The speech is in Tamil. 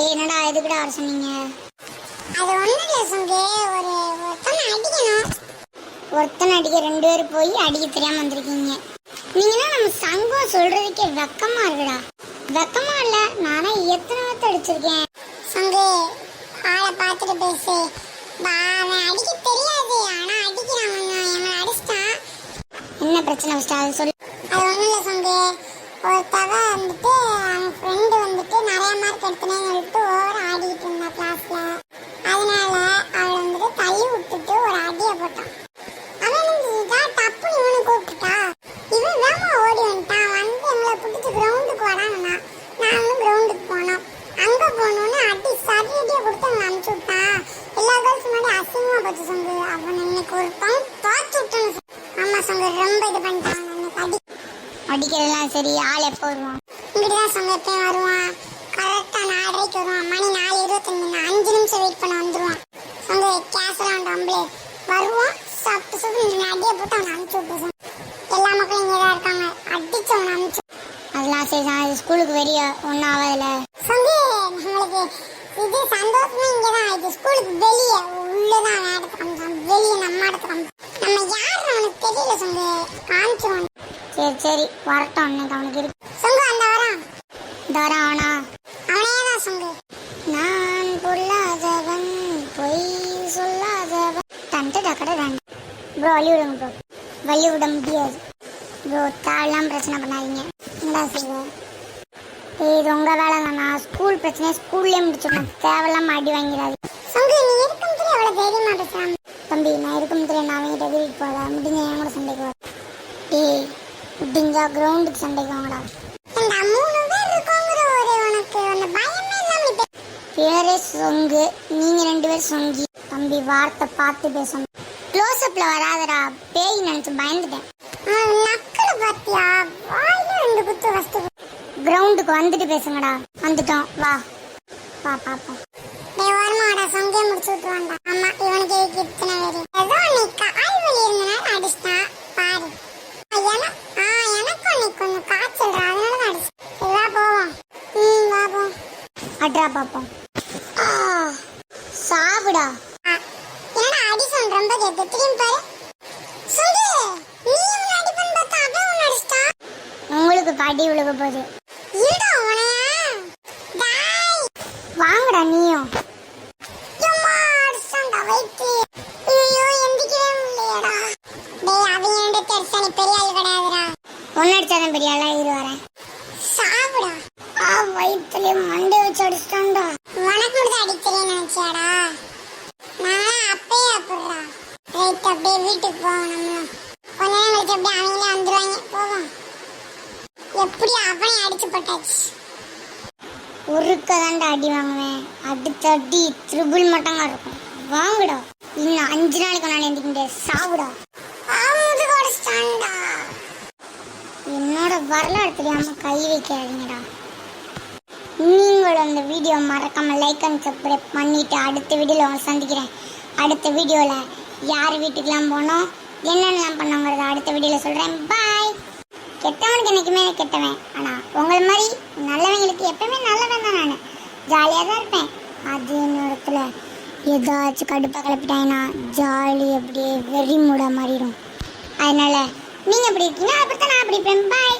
என்னடா எதுக்குடா வர சொன்னீங்க? அது ஒண்ணும் இல்ல சங்கு, ஒருத்தனை அடிக்கணும். ஒருத்தனை அடிக்க 2 பேர் போய் அடிக்க தெரியாம வந்திருக்கீங்க. நீங்கன்னா நம்ம சங்கம் சொல்றதுக்கே வெக்கமா இருக்குடா. வெக்கமா இல்ல, நானே எத்தனை வார்த்தை அடிச்சிருக்கேன். சங்கு, ஆளை பார்த்துட்டு பேசு. அவன் அடிக்க தெரியாது, ஆனா அடிக்கிறான். எங்களை அடிச்சிட்டான். என்ன பிரச்சனை ஃபர்ஸ்ட் அது சொல்லு. அது ஒண்ணும் இல்ல சங்கு, ஒருத்தவ வந்துட்டு அவங்க ஃப்ரெண்டு வந்துட்டு நிறைய மார்க் எடுத்தனேன்னு சொல்லிட்டு ஓவர் ஆடிட்டு இருந்தா கிளாஸ்ல. அதனால அவளை வந்துட்டு தள்ளி விட்டுட்டு ஒரு அடியை போட்டான். அவன் தப்புன்னு இவனு கூப்பிட்டா. இவன் வேமா ஓடி வந்துட்டான். வந்து எங்களை பிடிச்சி கிரவுண்டுக்கு வராங்கன்னா நாங்களும் கிரவுண்டுக்கு போனோம். அங்க போனோன்னு அடி சரியடியை கொடுத்து அவனை அனுப்பிச்சு விட்டான். எல்லா கேர்ள்ஸ் முன்னாடி அசிங்கமா போச்சு சங்கு. அவன் இன்னைக்கு ஒரு பங்கு தோச்சு விட்டான்னு. ஆமா சங்கு, ரொம்ப இது பண்ணிட்டான் அடி. அடிக்கிறதெல்லாம் சரி, ஆள் எப்போ வருவான்? இங்கிட்டுதான் சங்கு எப்பயும் வருவான். கரெக்டா 4:30 வருவான். மணி 4:25, 5 நிமிஷம் வெயிட் பண்ண வந்துருவான். சங்கு கேஸ்லாம் டம்பிளே வருவான். சாப்பிட்டு சொல்லி அடியை போட்டு அவனை அனுப்பிச்சு விட்டு. எல்லா மக்களும் இங்கே தான் இருக்காங்க. அடிச்சு அவனை அனுப்பிச்சு. அதெல்லாம் சரி தான், ஸ்கூலுக்கு வெறிய ஒன்றும் ஆகாதுல. சங்கு, நம்மளுக்கு இது சந்தோஷமா இங்கதான். இது ஸ்கூலுக்கு வெளியே உள்ளதான் இடத்துக்கு வெளியே நம்ம இடத்துக்கு நம்ம யாருன்னு அவனுக்கு தெரியல சங்கு. காமிச்சிருவான். சரி வரட்டும், அன்னைக்கு அவனுக்கு இருக்கு. சங்கு அந்த வரான். இந்த வரான் அவனா? அவனேதான் சங்கு. நான் பொல்லாதவன், பொய் சொல்லாதவன். தண்டு டக்கட தண்டு. ப்ரோ வழி விடுங்க ப்ரோ. வழி விட முடியாது ப்ரோ. தாழலாம் பிரச்சனை பண்ணாதீங்க. என்னடா செய்வ? இது உங்க வேலை தான். நான் ஸ்கூல் பிரச்சனையை ஸ்கூல்லேயே முடிச்சிடணும். தேவையில்லாம அடி வாங்கிறாது. சங்கு, நீ இருக்கும் தெரியும் அவ்வளோ தைரியமா பேசுறான். தம்பி நான் இருக்கும் தெரியும். நான் அவங்ககிட்ட வீட்டுக்கு போகல. முடிஞ்ச என் கூட சண்டைக்கு வர. ஏய் முடிஞ்சா கிரவுண்டுக்கு சண்டைக்கு வாங்கடா. இந்த 3 பேர் இருக்கோங்கிற ஒரு உனக்கு அந்த பயமே இல்லாம பேரே சொங்கு, நீங்க 2 பேர் சொங்கி. தம்பி வார்த்தை பார்த்து பேசணும். க்ளோஸ்அப்ல வராதடா, பேய் நினைச்சு பயந்துட்டேன். நக்கலை பாத்தியா? வாயில 2 குத்து வஸ்து. கிரவுண்டுக்கு வந்துட்டு பேசுங்கடா. வந்துட்டோம், வா வா பாப்போம். ஓரமாடா, சங்கே முடிச்சு விட்டுருவான்டா. ஆமா, இவனுக்கு இத்தனை வேறு ஏதோ நீ கால் வலி இருந்தனால அடிச்சிட்டான் பாரு. எனக்கும் இன்னைக்கு கொஞ்சம் காய்ச்சல், அதனால அடிச்சு. வா போவோம். வா போவோம். அட்ரா பாப்போம். சாவுடா. என்னடா அடி சொன்ன ரொம்ப கேட்டு திரும்பி பாரு. சொல்லு, நீ இவனை அடிப்பன்னு பார்த்தா அவன் உன்னை அடிச்சிட்டான். உங்களுக்கு பாட்டி விழுக போகுது. இருடா உனையா. டாய் வாங்கடா நீயும். சும்மா அடிச்சான்டா வயிற்று. ஐயோ எந்திக்கவே முடியலடா. டேய் அவன் ஏன்டா பெருசா, நீ பெரிய ஆள் கிடையாதுடா. ஒன்னு அடிச்சாதான் பெரிய ஆளா இரு வரேன். சாவுடா. வயிற்றுல மண்டை வச்சு அடிச்சிட்டான்டா. உனக்கு மட்டும் அடிக்கிறேன்னு நினைச்சியாடா? நான் அப்பயே அப்படிடா. ரைட், அப்படியே வீட்டுக்கு போவோம். நம்மளும் கொஞ்ச நேரம் கழிச்சு அப்படியே அவங்களே வந்துருவாங்க. போவோம். எப்படி அவனை அடிச்சு போட்டாச்சு. ஒருக்கதாண்டா அடி வாங்குவேன். அடுத்த அடி ட்ரிபிள் மட்டங்கா இருக்கும். வாங்குடா. இன்னும் 5 நாளைக்கு நான் எந்திக்க முடியாது. சாவுடா. என்னோட வரலாறு தெரியாம கை வைக்காதீங்கடா. நீங்கள் அந்த வீடியோ மறக்காம லைக் அண்ட் சப்ஸ்கிரைப் பண்ணிட்டு அடுத்த வீடியோவில் உங்களை சந்திக்கிறேன். அடுத்த வீடியோவில் யார் வீட்டுக்கெல்லாம் போனோம், என்னென்னலாம் பண்ணோங்கிறத அடுத்த வீடியோவில் சொல்கிறேன். பாய். கெட்டவனுக்கு என்றைக்குமே கெட்டவன், ஆனால் உங்களை மாதிரி நல்லவங்களுக்கு எப்பவுமே நல்லவன் தான். நான் ஜாலியாக தான் இருப்பேன். அது என்னோடத்துல ஏதாச்சும் கடுப்பாக கிளப்பிட்டாங்கன்னா ஜாலி அப்படியே வெறி மூட மாறிடும். அதனால நீங்கள் அப்படி இருக்கீங்க, அப்படித்தான் நான் அப்படி இருப்பேன். பாய்.